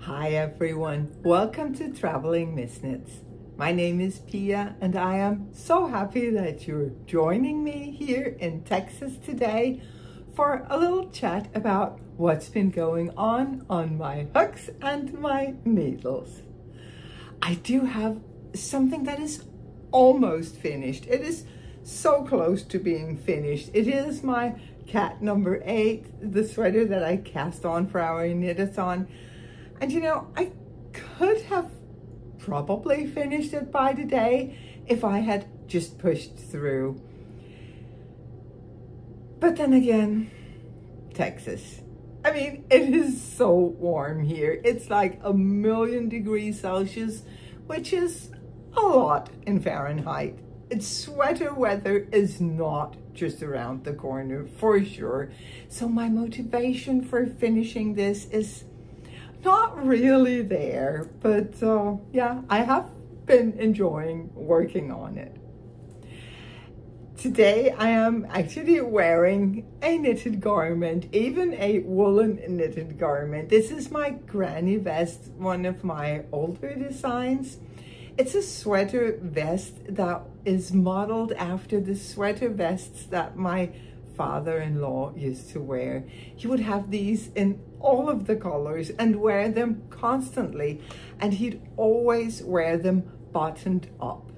Hi everyone, welcome to Traveling Misknits. My name is Pia and I am so happy that you're joining me here in Texas today for a little chat about what's been going on my hooks and my needles. I do have something that is almost finished. It is so close to being finished. It is my cat number 8, the sweater that I cast on for our knit-a-thon. And you know, I could have probably finished it by today if I had just pushed through. But then again, Texas. I mean, it is so warm here. It's like 1,000,000 degrees Celsius, which is a lot in Fahrenheit. It's sweater weather is not just around the corner, for sure. So my motivation for finishing this is not really there, but yeah, I have been enjoying working on it. Today I am actually wearing a knitted garment, even a woolen knitted garment. This is my granny vest, one of my older designs. It's a sweater vest that is modeled after the sweater vests that my father-in-law used to wear. He would have these in all of the colors and wear them constantly, and he'd always wear them buttoned up.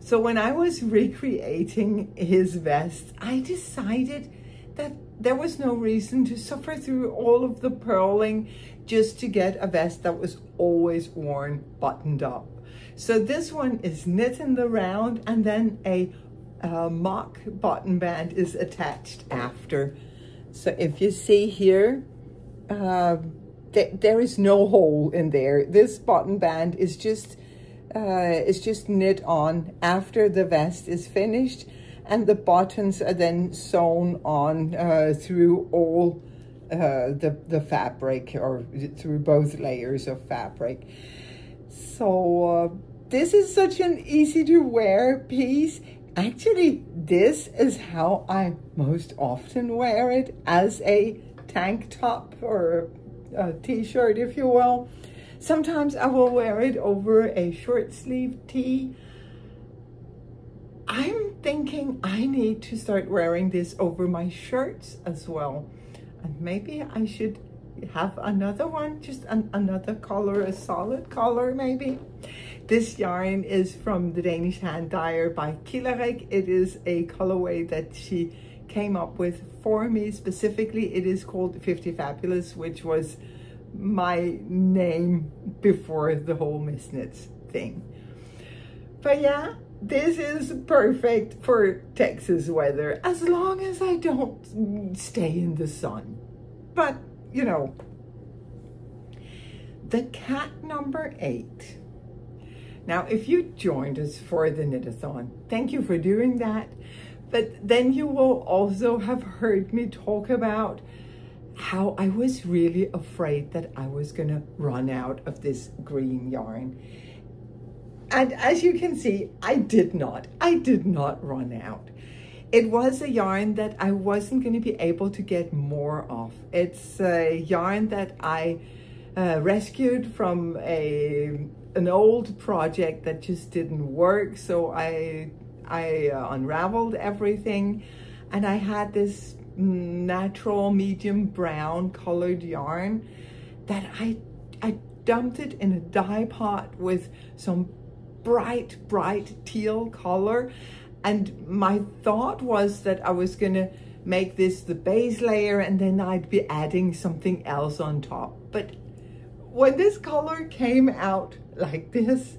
So when I was recreating his vest, I decided that there was no reason to suffer through all of the purling just to get a vest that was always worn buttoned up. So this one is knit in the round, and then a mock button band is attached after. So if you see here, there is no hole in there. This button band is just knit on after the vest is finished, and the buttons are then sewn on through all the fabric, or through both layers of fabric. So this is such an easy to wear piece. Actually, this is how I most often wear it, as a tank top or a t-shirt, if you will. Sometimes I will wear it over a short sleeve tee. I'm thinking I need to start wearing this over my shirts as well. And maybe I should have another one, just another color, a solid color maybe. This yarn is from the Danish hand dyer by Kilarek. It is a colorway that she came up with for me specifically. It is called 50 Fabulous, which was my name before the whole Misknits thing. But yeah, this is perfect for Texas weather, as long as I don't stay in the sun. But you know, the cat number 8. Now, if you joined us for the knit-a-thon, thank you for doing that. But then you will also have heard me talk about how I was really afraid that I was gonna run out of this green yarn. And as you can see, I did not run out. It was a yarn that I wasn't going to be able to get more of. It's a yarn that I rescued from an old project that just didn't work. So I unraveled everything, and I had this natural medium brown colored yarn that I dumped it in a dye pot with some bright teal color. And my thought was that I was gonna make this the base layer, and then I'd be adding something else on top. But when this color came out like this,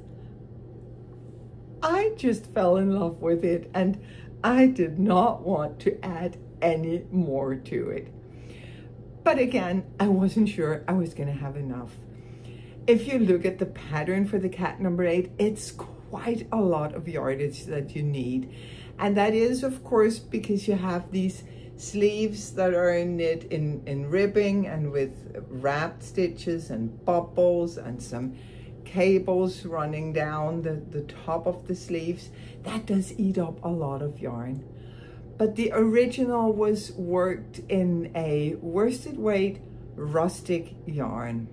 I just fell in love with it, and I did not want to add any more to it. But again, I wasn't sure I was gonna have enough. If you look at the pattern for the cat number 8, it's quite a lot of yardage that you need. And that is, of course, because you have these sleeves that are knit in ribbing and with wrapped stitches and bubbles and some cables running down the top of the sleeves. That does eat up a lot of yarn. But the original was worked in a worsted weight rustic yarn.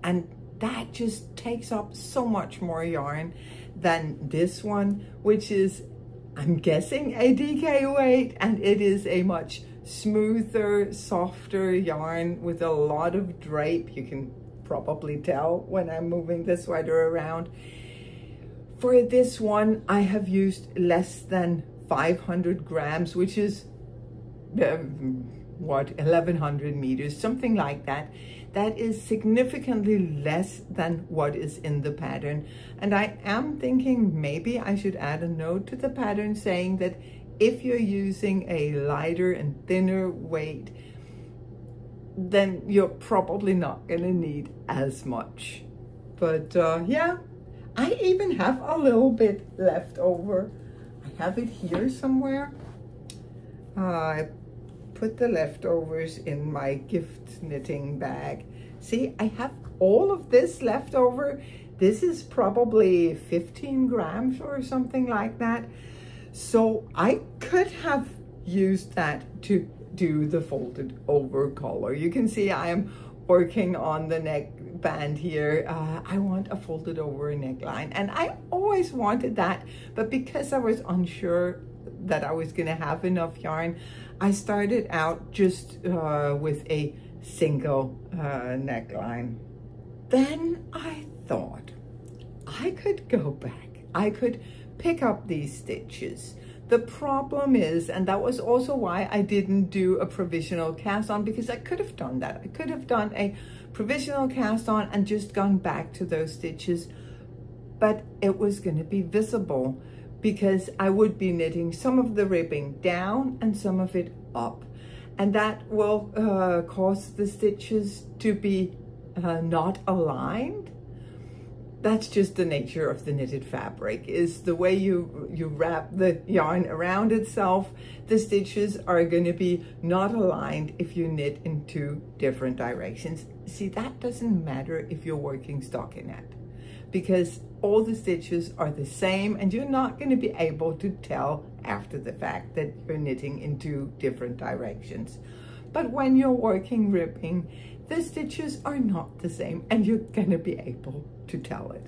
and that just takes up so much more yarn than this one, which is, I'm guessing, a DK weight, and it is a much smoother, softer yarn with a lot of drape. You can probably tell when I'm moving the sweater around. For this one, I have used less than 500 grams, which is what, 1100 meters, something like that. That is significantly less than what is in the pattern. And I am thinking maybe I should add a note to the pattern saying that if you're using a lighter and thinner weight, then you're probably not gonna need as much. But yeah, I even have a little bit left over. I have it here somewhere. I put the leftovers in my gift knitting bag. See, I have all of this left over. This is probably 15 grams or something like that. So I could have used that to do the folded over collar. You can see I am working on the neckband here. I want a folded over neckline, and I always wanted that, but because I was unsure that I was gonna have enough yarn, I started out just with a single neckline. Then I thought I could go back. I could pick up these stitches. The problem is, and that was also why I didn't do a provisional cast on, because I could have done that. I could have done a provisional cast on and just gone back to those stitches, but it was going to be visible because I would be knitting some of the ribbing down and some of it up. And that will cause the stitches to be not aligned. That's just the nature of the knitted fabric, is the way you wrap the yarn around itself, the stitches are going to be not aligned if you knit in two different directions. See, that doesn't matter if you're working stockinette, because all the stitches are the same and you're not going to be able to tell after the fact that you're knitting in two different directions. But when you're working ribbing, the stitches are not the same and you're going to be able to tell it.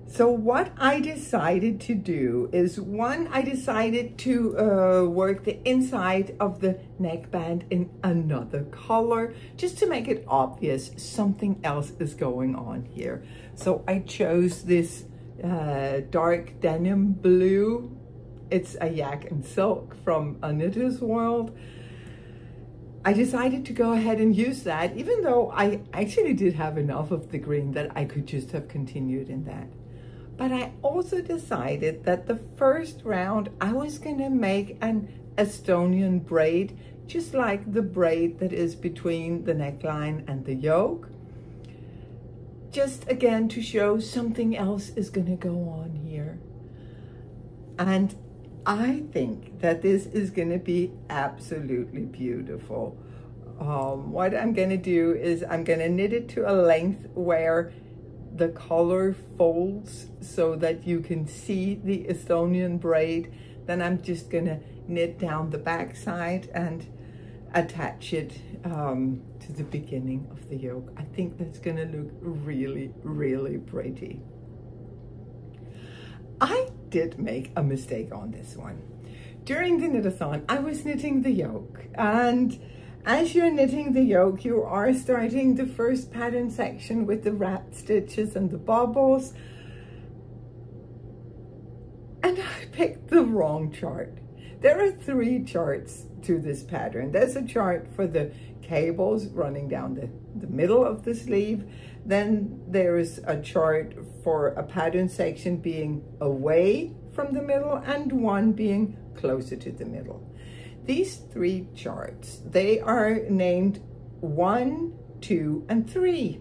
So what I decided to do is, one, I decided to work the inside of the neckband in another color, just to make it obvious something else is going on here. So I chose this dark denim blue. It's a yak and silk from A Knitter's World. I decided to go ahead and use that, even though I actually did have enough of the green that I could just have continued in that. But I also decided that the first round I was going to make an Estonian braid, just like the braid that is between the neckline and the yoke. Just again to show something else is going to go on here. And I think that this is going to be absolutely beautiful. What I'm going to do is I'm going to knit it to a length where the color folds so that you can see the Estonian braid. Then I'm just going to knit down the back side and attach it to the beginning of the yoke. I think that's going to look really, really pretty. I did make a mistake on this one. During the knit-a-thon, I was knitting the yoke, and as you're knitting the yoke, you are starting the first pattern section with the wrapped stitches and the bubbles, and I picked the wrong chart. There are 3 charts to this pattern. There's a chart for the cables running down the middle of the sleeve. Then there's a chart for a pattern section being away from the middle and one being closer to the middle. These 3 charts, they are named 1, 2, and 3.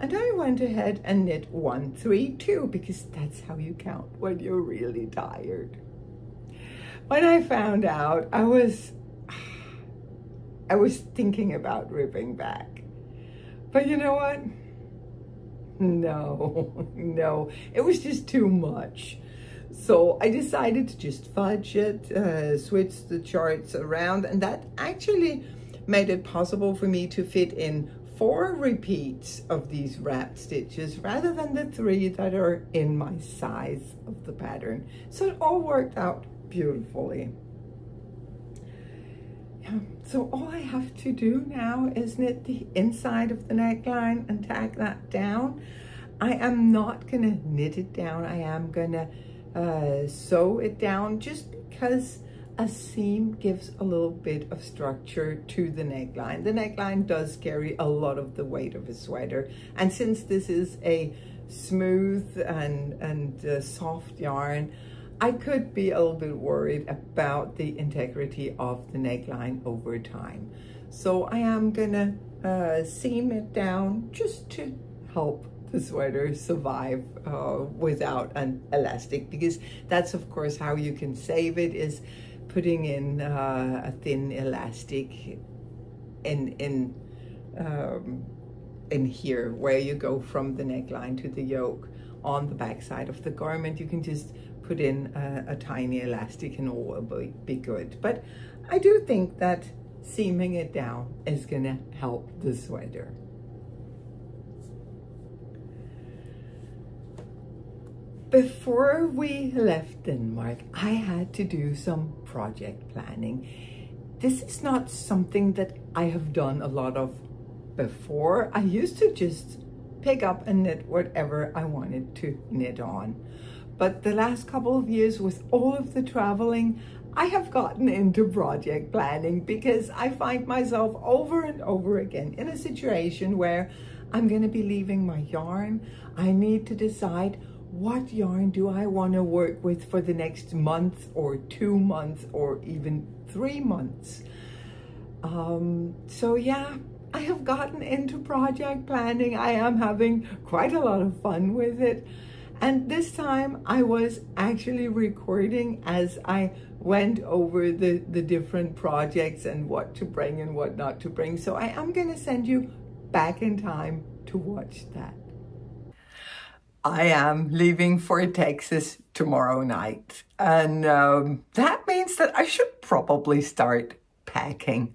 And I went ahead and knit 1, 3, 2, because that's how you count when you're really tired. When I found out, I was thinking about ripping back. But you know what? No, it was just too much. So I decided to just fudge it, switch the charts around, and that actually made it possible for me to fit in 4 repeats of these wrapped stitches rather than the 3 that are in my size of the pattern. So it all worked out beautifully. Yeah, so all I have to do now is knit the inside of the neckline and tack that down. I am not gonna knit it down. I am gonna sew it down just because a seam gives a little bit of structure to the neckline. The neckline does carry a lot of the weight of a sweater. And since this is a smooth and soft yarn, I could be a little bit worried about the integrity of the neckline over time. So I am gonna seam it down just to help the sweater survive without an elastic, because that's of course how you can save it, is putting in a thin elastic in here where you go from the neckline to the yoke on the back side of the garment. You can just put in a tiny elastic and all will be good. But I do think that seaming it down is gonna help the sweater. Before we left Denmark, I had to do some project planning. This is not something that I have done a lot of before. I used to just pick up and knit whatever I wanted to knit on. But the last couple of years with all of the traveling, I have gotten into project planning because I find myself over and over again in a situation where I'm going to be leaving my yarn. I need to decide, what yarn do I want to work with for the next month or 2 months or even 3 months? So yeah, I have gotten into project planning. I am having quite a lot of fun with it. And this time I was actually recording as I went over the different projects and what to bring and what not to bring. So I am going to send you back in time to watch that. I am leaving for Texas tomorrow night, and that means that I should probably start packing.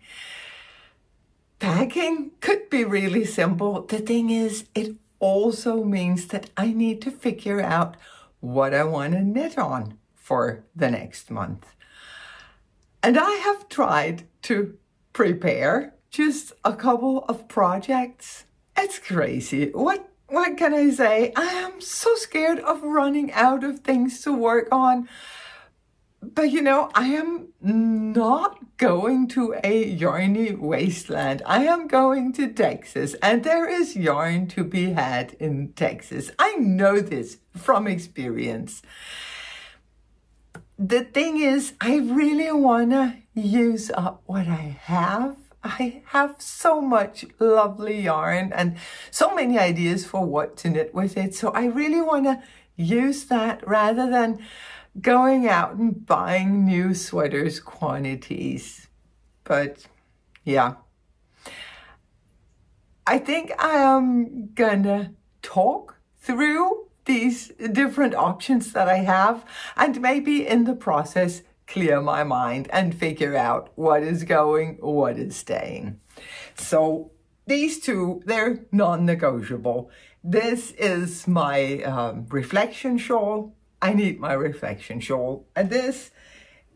Packing could be really simple. The thing is, it also means that I need to figure out what I want to knit on for the next month. And I have tried to prepare just a couple of projects. It's crazy. What can I say? I am so scared of running out of things to work on. But you know, I am not going to a yarny wasteland. I am going to Texas, and there is yarn to be had in Texas. I know this from experience. The thing is, I really want to use up what I have. I have so much lovely yarn and so many ideas for what to knit with it. So I really want to use that rather than going out and buying new sweaters quantities. But yeah, I think I am gonna talk through these different options that I have, and maybe in the process clear my mind and figure out what is going, what is staying. So these two, they're non-negotiable. This is my reflection shawl. I need my reflection shawl. And this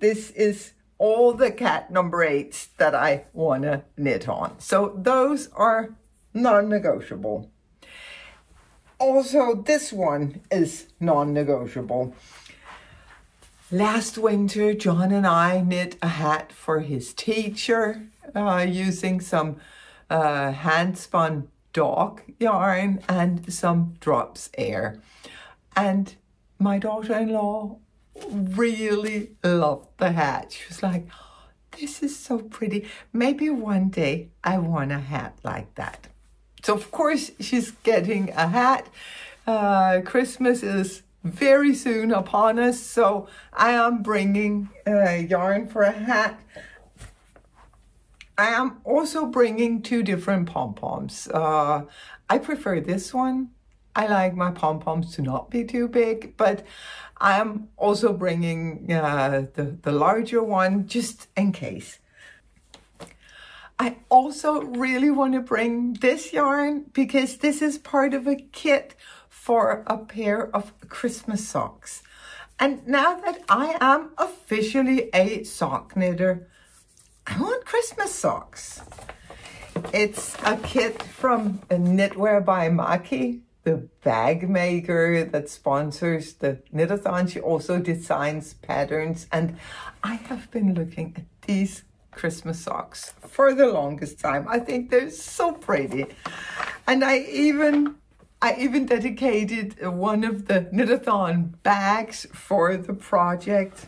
is all the cat number 8s that I want to knit on. So those are non-negotiable. Also, this one is non-negotiable. Last winter, John and I knit a hat for his teacher using some hand-spun dog yarn and some drops air. And my daughter-in-law really loved the hat. She was like, oh, this is so pretty. Maybe one day I want a hat like that. So of course she's getting a hat. Christmas is very soon upon us, so I am bringing yarn for a hat. I am also bringing 2 different pom-poms. I prefer this one. I like my pom-poms to not be too big, but I am also bringing the larger one just in case. I also really want to bring this yarn because this is part of a kit for a pair of Christmas socks. And now that I am officially a sock knitter, I want Christmas socks. It's a kit from Knitwear by Maki, the bag maker that sponsors the knit-a-thon. She also designs patterns, and I have been looking at these Christmas socks for the longest time. I think they're so pretty, and I even dedicated one of the knit-a-thon bags for the project.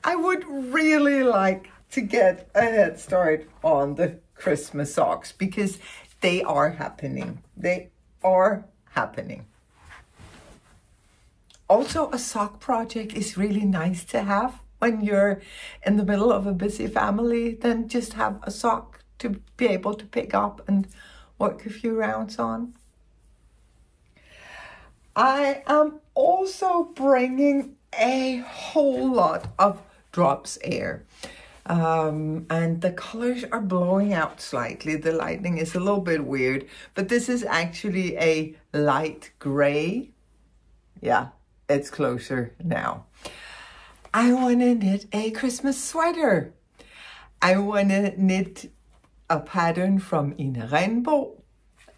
I would really like to get a head start on the Christmas socks because they are happening. They are happening. Also, a sock project is really nice to have when you're in the middle of a busy family. Then just have a sock to be able to pick up and work a few rounds on. I am also bringing a whole lot of drops air. And the colors are blowing out slightly. The lighting is a little bit weird, but this is actually a light gray. Yeah, it's closer now. I want to knit a Christmas sweater. I want to knit a pattern from Ina Rainbow.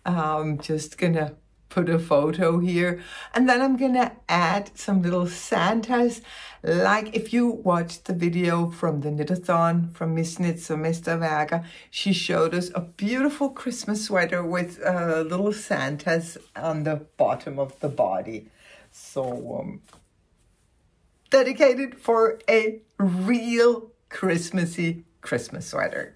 I'm just gonna put a photo here, and then I'm gonna add some little Santas. Like if you watched the video from the knit-a-thon from Misknits or Mestervaerker, she showed us a beautiful Christmas sweater with little Santas on the bottom of the body. So dedicated for a real Christmassy Christmas sweater.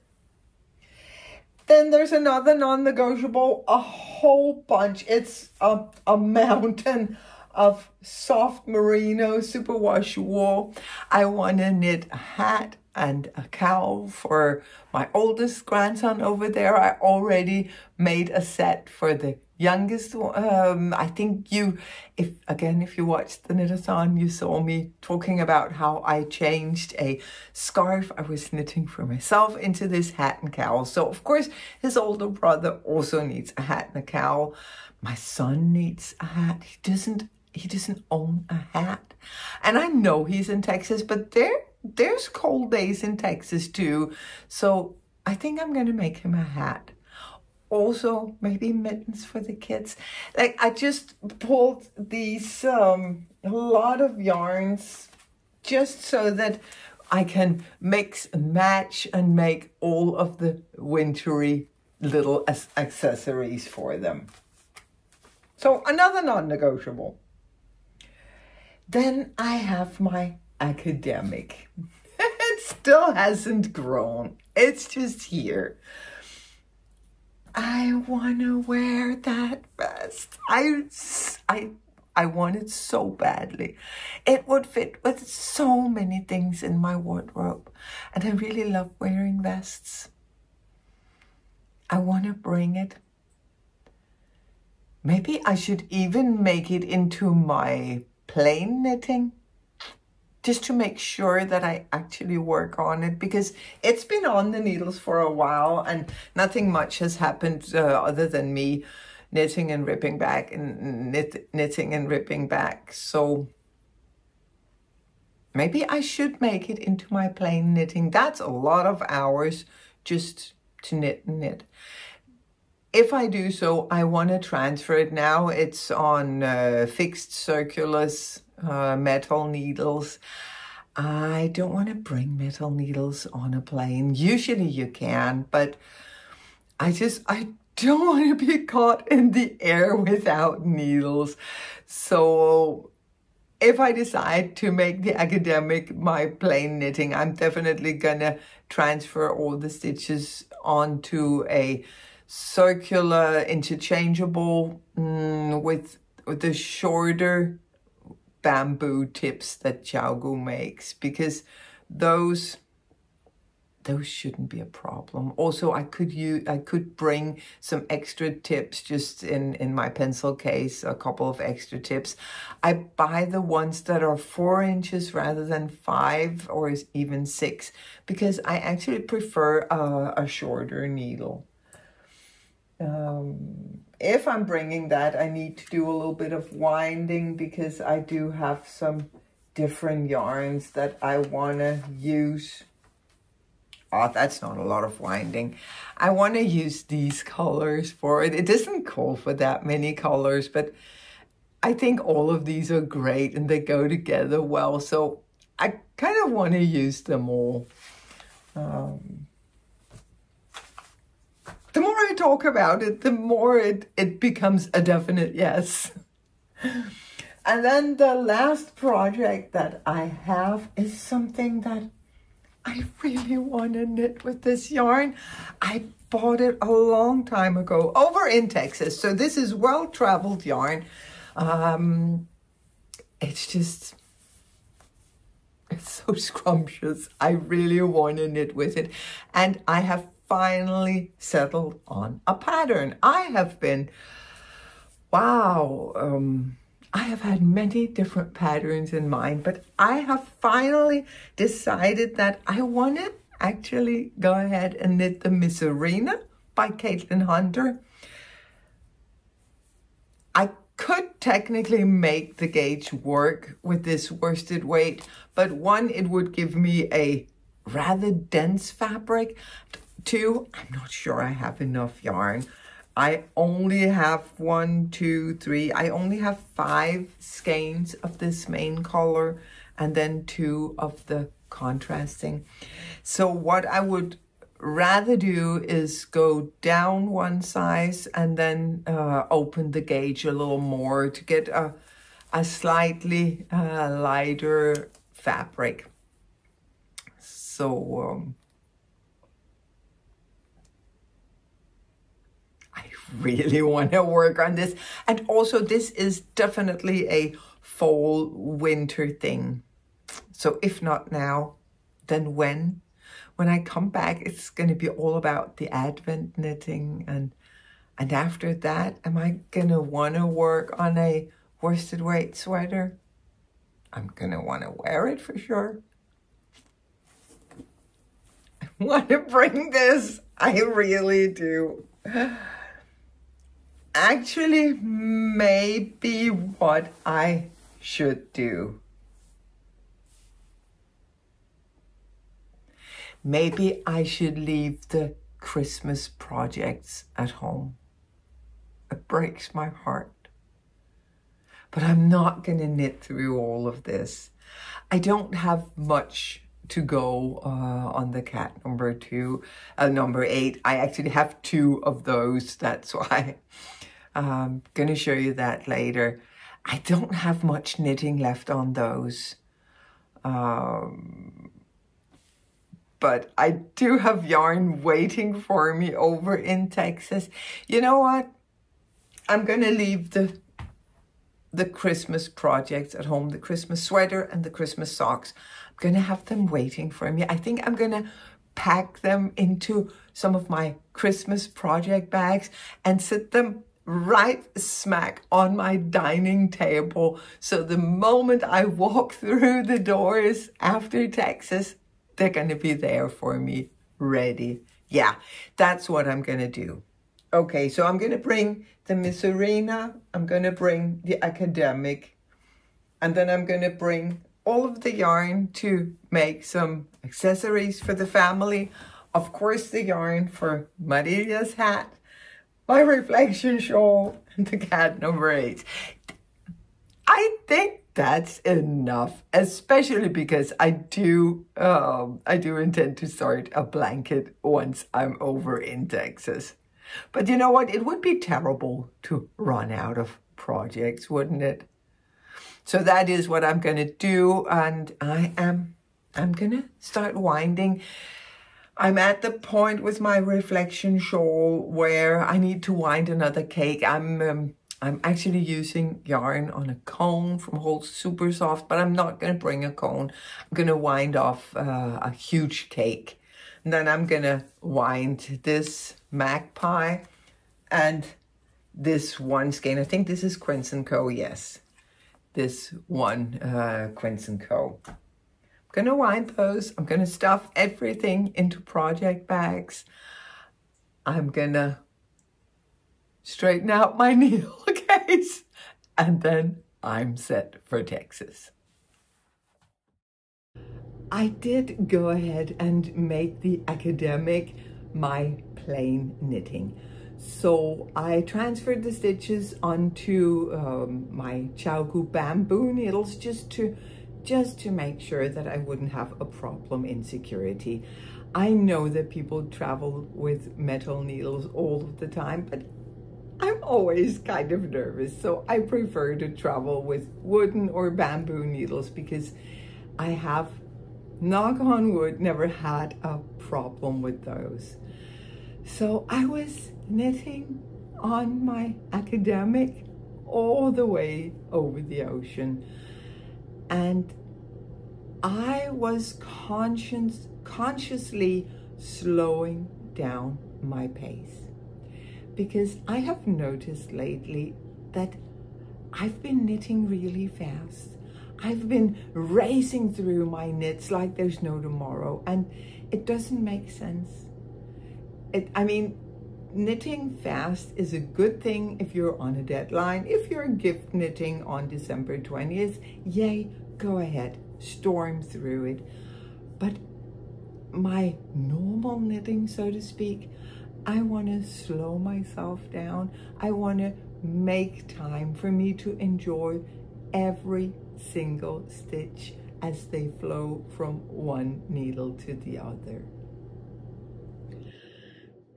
Then there's another non-negotiable, a whole bunch. It's a mountain of soft merino superwash wool. I want to knit a hat and a cowl for my oldest grandson over there. I already made a set for the youngest. I think if you watched the knit-a-thon, you saw me talking about how I changed a scarf I was knitting for myself into this hat and cowl. So of course his older brother also needs a hat and a cowl. My son needs a hat. He doesn't own a hat. And I know he's in Texas, but there's cold days in Texas too. So I think I'm gonna make him a hat. Also, maybe mittens for the kids. Like I just pulled these a lot of yarns just so that I can mix and match and make all of the wintry little accessories for them. So another non-negotiable. Then I have my academic. It still hasn't grown. It's just here. I want to wear that vest. I want it so badly. It would fit with so many things in my wardrobe. And I really love wearing vests. I want to bring it. Maybe I should even make it into my plain knitting, just to make sure that I actually work on it, because it's been on the needles for a while and nothing much has happened other than me knitting and ripping back and knitting and ripping back. So maybe I should make it into my plain knitting. That's a lot of hours just to knit and knit. If I do so, I want to transfer it now. It's on fixed circulars, metal needles. I don't want to bring metal needles on a plane. Usually you can, but I don't want to be caught in the air without needles. So if I decide to make the academic my plain knitting, I'm definitely gonna transfer all the stitches onto a circular interchangeable with the shorter bamboo tips that Xiaogu makes, because those those shouldn't be a problem. Also, I could bring some extra tips just in my pencil case, a couple of extra tips. I buy the ones that are 4 inches rather than 5 or even 6, because I actually prefer a shorter needle. If I'm bringing that, I need to do a little bit of winding, because I do have some different yarns that I want to use. Oh, that's not a lot of winding. I want to use these colors for it. It doesn't call for that many colors, but I think all of these are great and they go together well. So I kind of want to use them all. The more I talk about it, the more it becomes a definite yes. And then the last project that I have is something that I really want to knit with this yarn. I bought it a long time ago over in Texas. So this is well-traveled yarn. It's so scrumptious. I really want to knit with it. And I have finally settled on a pattern. I have had many different patterns in mind, but I have finally decided that I want to actually go ahead and knit the Misknits by Caitlin Hunter. I could technically make the gauge work with this worsted weight, but one, it would give me a rather dense fabric. Two, I'm not sure I have enough yarn. I only have 1, 2, 3. I only have 5 skeins of this main color and then 2 of the contrasting. So what I would rather do is go down 1 size and then open the gauge a little more to get a slightly lighter fabric. So really want to work on this. And also this is definitely a fall winter thing. So if not now, then when I come back, it's going to be all about the Advent knitting. And after that, am I going to want to work on a worsted weight sweater? I'm going to want to wear it for sure. I want to bring this. I really do. Actually, maybe what I should do. Maybe I should leave the Christmas projects at home. It breaks my heart. But I'm not going to knit through all of this. I don't have much to go on the cat number 8. I actually have 2 of those. That's why I'm going to show you that later. I don't have much knitting left on those. But I do have yarn waiting for me over in Texas. You know what? I'm going to leave the Christmas projects at home, the Christmas sweater and the Christmas socks. I'm going to have them waiting for me. I think I'm going to pack them into some of my Christmas project bags and sit them right smack on my dining table. So the moment I walk through the doors after Texas, they're going to be there for me, ready. Yeah, that's what I'm going to do. Okay, so I'm going to bring the Misknits, I'm going to bring the academic, and then I'm going to bring all of the yarn to make some accessories for the family. Of course, the yarn for Maria's hat, my reflection shawl, and the cat number 8. I think that's enough, especially because I do intend to start a blanket once I'm over in Texas. But you know what? It would be terrible to run out of projects, wouldn't it? So that is what I'm going to do, and I'm going to start winding. I'm at the point with my reflection shawl where I need to wind another cake. I'm actually using yarn on a cone from Whole Super Soft, but I'm not going to bring a cone. I'm going to wind off a huge cake. And then I'm gonna wind this magpie and this one skein. I think this is Quince & Co, yes. This one, Quince & Co. I'm gonna wind those. I'm gonna stuff everything into project bags. I'm gonna straighten out my needle case, and then I'm set for Texas. I did go ahead and make the academic my plain knitting. So I transferred the stitches onto my Chaoku bamboo needles just to make sure that I wouldn't have a problem in security. I know that people travel with metal needles all of the time, but I'm always kind of nervous, so I prefer to travel with wooden or bamboo needles because I have, knock on wood, never had a problem with those. So I was knitting on my academic all the way over the ocean, and I was consciously slowing down my pace, because I have noticed lately that I've been knitting really fast. I've been racing through my knits like there's no tomorrow, and it doesn't make sense. I mean, knitting fast is a good thing if you're on a deadline. If you're gift knitting on December 20th, yay, go ahead, storm through it. But my normal knitting, so to speak, I want to slow myself down. I want to make time for me to enjoy every single stitch as they flow from one needle to the other.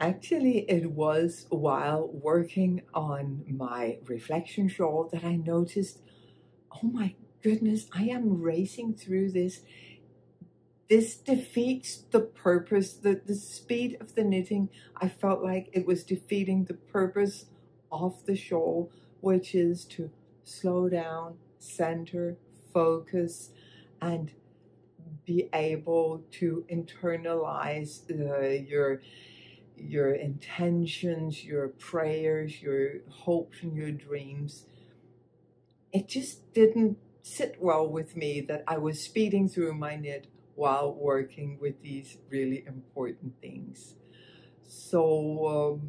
Actually, it was while working on my reflection shawl that I noticed, oh my goodness, I am racing through this. This defeats the purpose, the speed of the knitting. I felt like it was defeating the purpose of the shawl, which is to slow down, center, focus, and be able to internalize your intentions, your prayers, your hopes, and your dreams. It just didn't sit well with me that I was speeding through my knit while working with these really important things. So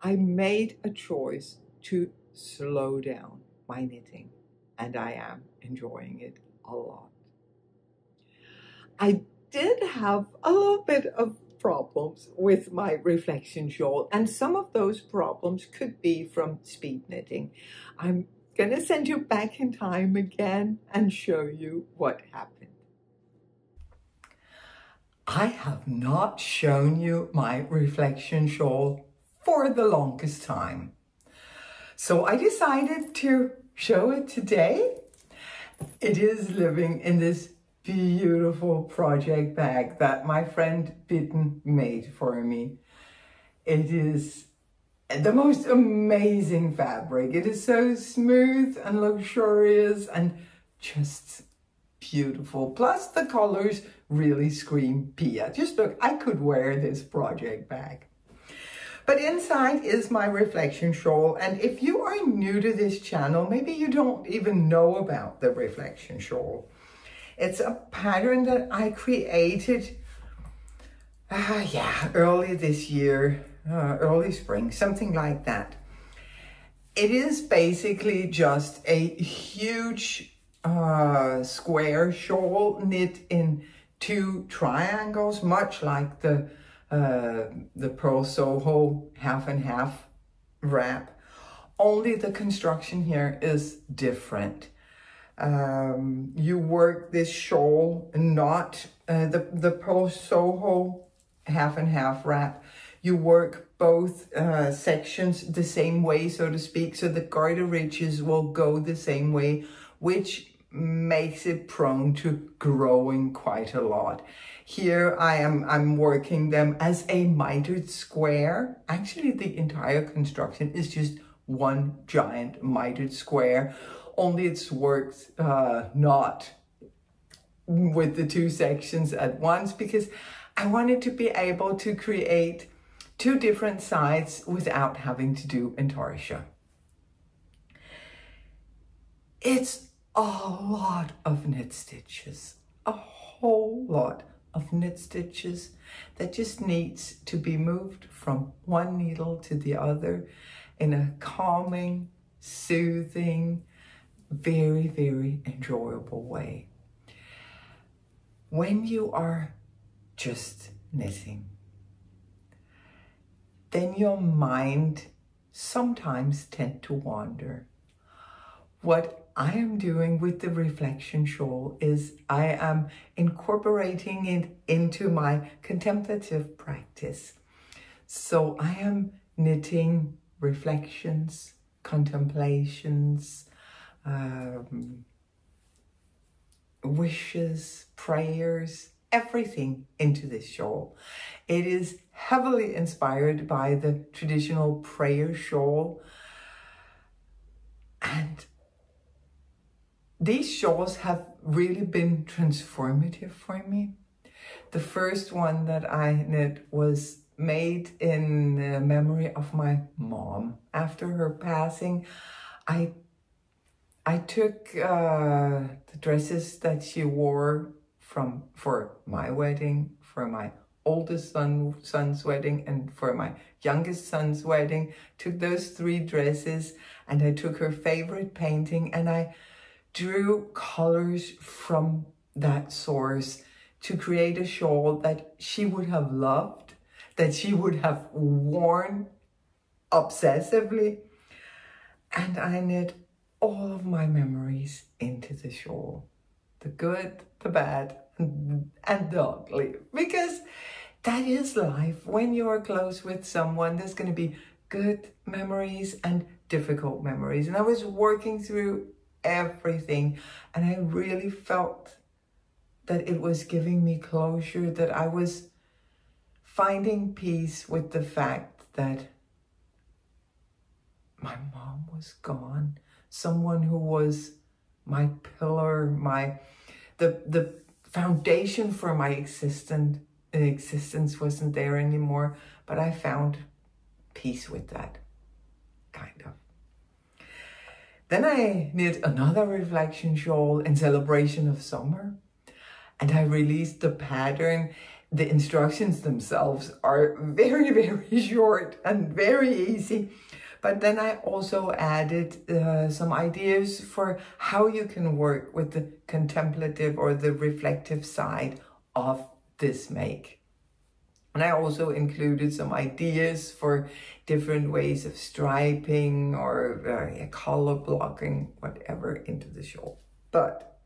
I made a choice to slow down my knitting, and I am enjoying it a lot. I did have a little bit of problems with my reflection shawl, and some of those problems could be from speed knitting. I'm gonna send you back in time again and show you what happened. I have not shown you my reflection shawl for the longest time, so I decided to show it today. It is living in this beautiful project bag that my friend Bitten made for me. It is the most amazing fabric. It is so smooth and luxurious and just beautiful. Plus the colors really scream Pia. Just look, I could wear this project bag. But inside is my reflection shawl, and if you are new to this channel, maybe you don't even know about the reflection shawl. It's a pattern that I created, early this year, early spring, something like that. It is basically just a huge square shawl knit in 2 triangles, much like the Pearl Soho half and half wrap. Only the construction here is different. You work this shawl, not the Pearl Soho half and half wrap. You work both sections the same way, so to speak, so the garter ridges will go the same way, which makes it prone to growing quite a lot. Here I'm working them as a mitered square. Actually, the entire construction is just one giant mitered square, only it's worked not with the 2 sections at once, because I wanted to be able to create 2 different sides without having to do intarsia. It's a lot of knit stitches, a whole lot of knit stitches that just needs to be moved from one needle to the other in a calming, soothing, very, very enjoyable way. When you are just knitting, then your mind sometimes tends to wander. What I am doing with the reflection shawl is I am incorporating it into my contemplative practice. So I am knitting reflections, contemplations, wishes, prayers, everything into this shawl. It is heavily inspired by the traditional prayer shawl. And these shawls have really been transformative for me. The first one that I knit was made in memory of my mom. After her passing, I took the dresses that she wore for my wedding, for my oldest son's wedding, and for my youngest son's wedding. Took those 3 dresses, and I took her favorite painting, and I drew colors from that source to create a shawl that she would have loved, that she would have worn obsessively. And I knit all of my memories into the shawl, the good, the bad, and the ugly, because that is life. When you are close with someone, there's going to be good memories and difficult memories. And I was working through everything, and I really felt that it was giving me closure, that I was finding peace with the fact that my mom was gone. Someone who was my pillar, the foundation for my existence wasn't there anymore, but I found peace with that, kind of. Then I knit another reflection shawl in celebration of summer, and I released the pattern. The instructions themselves are very, very short and very easy. But then I also added some ideas for how you can work with the contemplative or the reflective side of this make. And I also included some ideas for different ways of striping or color blocking, whatever, into the shawl. But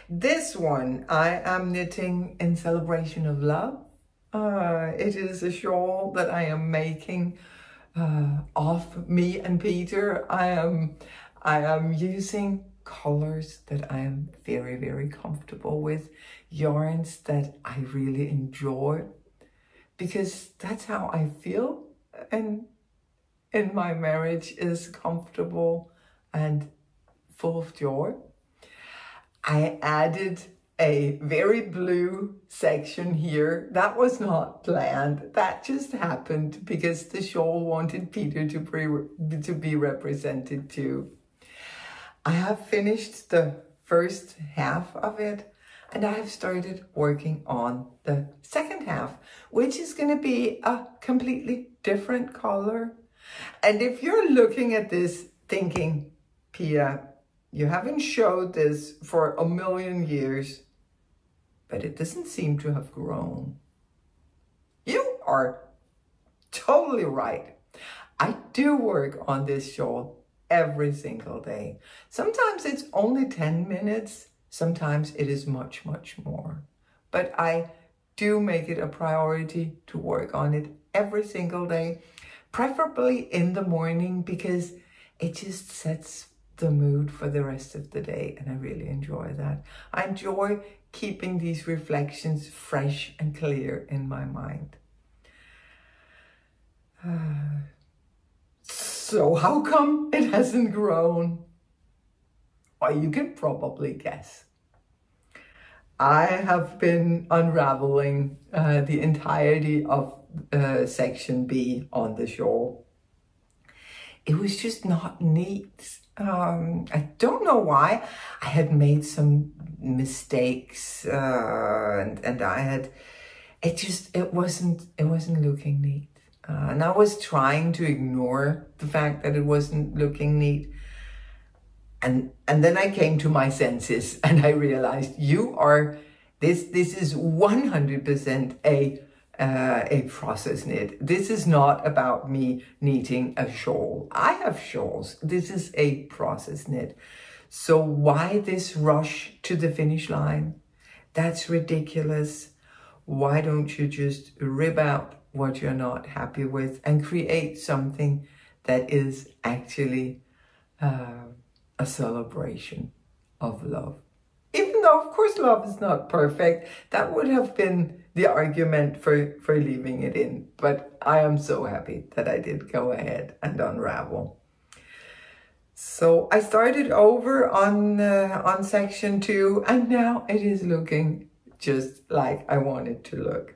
this one I am knitting in celebration of love. It is a shawl that I am making of me and Peter. I am using colors that I am very, very comfortable with, yarns that I really enjoy, because that's how I feel, and in my marriage is comfortable and full of joy. I added a very blue section here. That was not planned. That just happened because the shawl wanted Peter to be represented too. I have finished the first half of it, and I have started working on the second half, which is going to be a completely different color. And if you're looking at this thinking, Pia, you haven't showed this for a million years, but it doesn't seem to have grown. You are totally right. I do work on this shawl every single day. Sometimes it's only 10 minutes. Sometimes it is much, much more. But I do make it a priority to work on it every single day, preferably in the morning, because it just sets the mood for the rest of the day, and I really enjoy that. I enjoy keeping these reflections fresh and clear in my mind. So how come it hasn't grown? Well, you can probably guess. I have been unraveling the entirety of section B on the shawl. It was just not neat. I don't know why. I had made some mistakes, and I had, it wasn't looking neat. And I was trying to ignore the fact that it wasn't looking neat. And then I came to my senses and I realized this is 100% a process knit. This is not about me knitting a shawl. I have shawls. This is a process knit. So why this rush to the finish line? That's ridiculous. Why don't you just rip out what you're not happy with and create something that is actually a celebration of love? Even though, of course, love is not perfect. That would have been the argument for leaving it in. But I am so happy that I did go ahead and unravel. So I started over on section 2, and now it is looking just like I want it to look.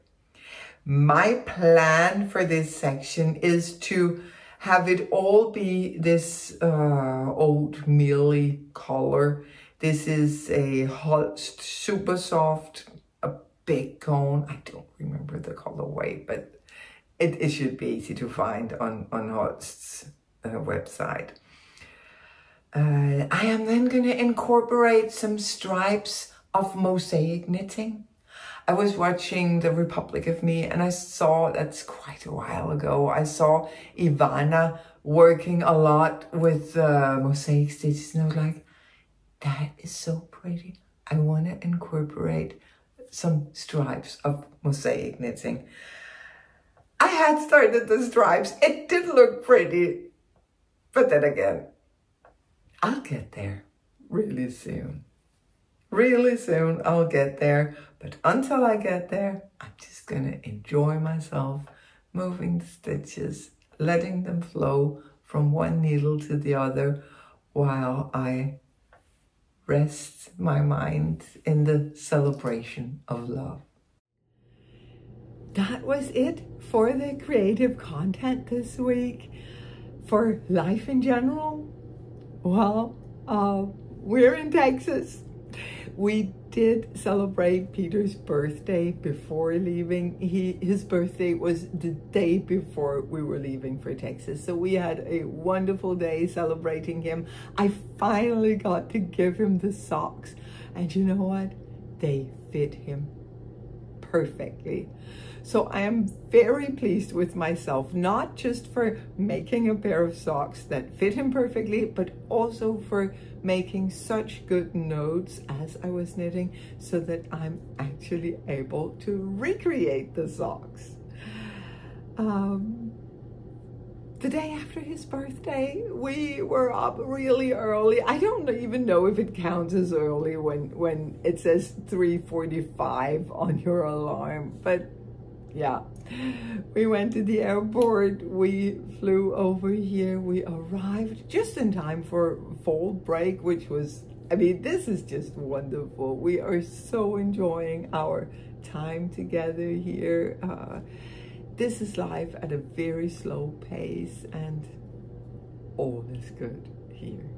My plan for this section is to have it all be this oatmeal-y color. This is a Holst super soft, a big cone. I don't remember the colorway, but it should be easy to find on Holst's website. I am then going to incorporate some stripes of mosaic knitting. I was watching The Republic of Me and I saw, that's quite a while ago, I saw Ivana working a lot with mosaic stitches, and I was like, that is so pretty. I want to incorporate some stripes of mosaic knitting. I had started the stripes. It did look pretty, but then again, I'll get there really soon. Really soon I'll get there, but until I get there, I'm just gonna enjoy myself, moving the stitches, letting them flow from one needle to the other while I rest my mind in the celebration of love. That was it for the creative content this week. For life in general, well, we're in Texas. We did celebrate Peter's birthday before leaving. His birthday was the day before we were leaving for Texas. So we had a wonderful day celebrating him. I finally got to give him the socks. And you know what? They fit him perfectly. So I am very pleased with myself, not just for making a pair of socks that fit him perfectly, but also for making such good notes as I was knitting so that I'm actually able to recreate the socks. The day after his birthday, we were up really early. I don't even know if it counts as early when it says 3:45 on your alarm, but yeah, we went to the airport, we flew over here, we arrived just in time for fall break, which was, I mean, this is just wonderful. We are so enjoying our time together here. This is life at a very slow pace, and all is good here.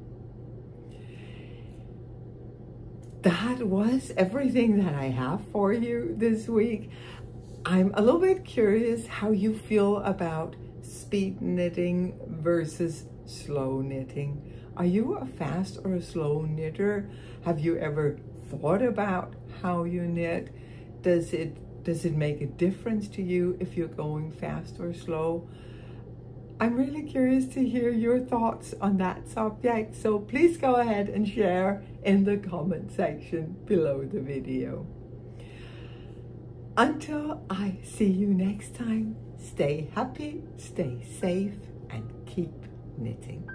That was everything that I have for you this week. I'm a little bit curious how you feel about speed knitting versus slow knitting. Are you a fast or a slow knitter? Have you ever thought about how you knit? Does it make a difference to you if you're going fast or slow? I'm really curious to hear your thoughts on that subject, so please go ahead and share in the comment section below the video. Until I see you next time, stay happy, stay safe, and keep knitting.